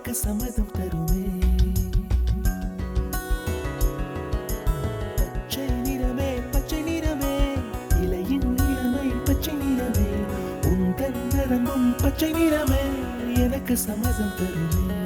எனக்கு சம்மதம் தருமே. பச்சை நிறமே பச்சை நிறமே, இலையின் நிறமை பச்சை நிறமே, உந்தன் நரம்பும் பச்சை நிறமே, எனக்கு சம்மதம் தருமே.